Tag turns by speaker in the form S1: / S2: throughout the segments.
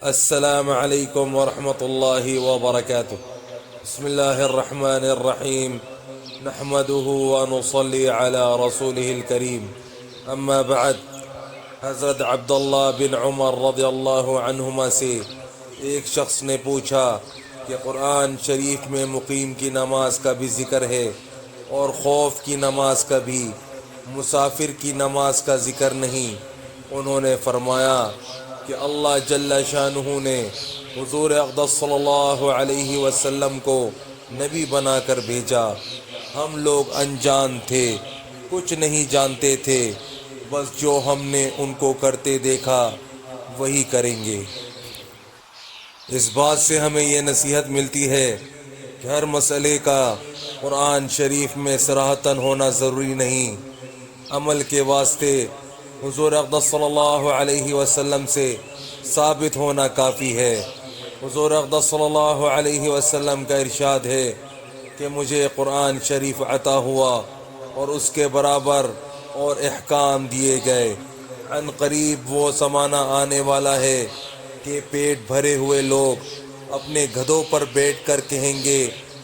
S1: السلام علیکم ورحمۃ اللہ وبرکاتہ۔ بسم اللہ الرحمن الرحیم، نحمده ونصلی علی رسوله الکریم، اما بعد۔ حضرت عبداللہ بن عمر رضی اللہ عنہما سے ایک شخص نے پوچھا کہ قرآن شریف میں مقیم کی نماز کا بھی ذکر ہے اور خوف کی نماز کا بھی، مسافر کی نماز کا ذکر نہیں۔ انہوں نے فرمایا کہ اللہ جل شانہ نے حضور اقدس صلی اللہ علیہ وسلم کو نبی بنا کر بھیجا۔ ہم لوگ انجان تھے، کچھ نہیں جانتے تھے، بس جو ہم نے ان کو کرتے دیکھا وہی کریں گے۔ اس بات سے ہمیں یہ نصیحت ملتی ہے کہ ہر مسئلے کا قرآن شریف میں صراحتاً ہونا ضروری نہیں، عمل کے واسطے حضور اقدس صلی اللہ علیہ وسلم سے ثابت ہونا کافی ہے۔ حضور اقدس صلی اللہ علیہ وسلم کا ارشاد ہے کہ مجھے قرآن شریف عطا ہوا اور اس کے برابر اور احکام دیے گئے۔ عن قریب وہ زمانہ آنے والا ہے کہ پیٹ بھرے ہوئے لوگ اپنے گدھوں پر بیٹھ کر کہیں گے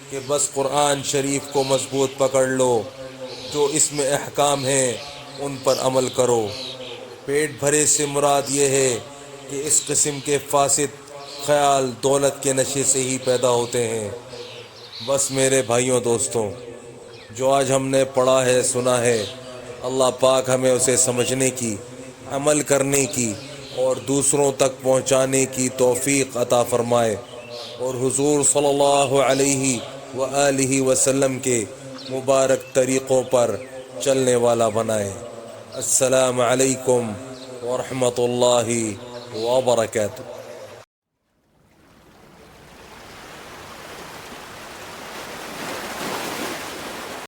S1: کہ بس قرآن شریف کو مضبوط پکڑ لو، جو اس میں احکام ہیں ان پر عمل کرو۔ پیٹ بھرے سے مراد یہ ہے کہ اس قسم کے فاسد خیال دولت کے نشے سے ہی پیدا ہوتے ہیں۔ بس میرے بھائیوں دوستوں، جو آج ہم نے پڑھا ہے سنا ہے، اللہ پاک ہمیں اسے سمجھنے کی، عمل کرنے کی اور دوسروں تک پہنچانے کی توفیق عطا فرمائے، اور حضور صلی اللہ علیہ وآلہ وسلم کے مبارک طریقوں پر چلنے والا بنائے۔ السلام علیکم ورحمۃ اللہ وبرکاتہ۔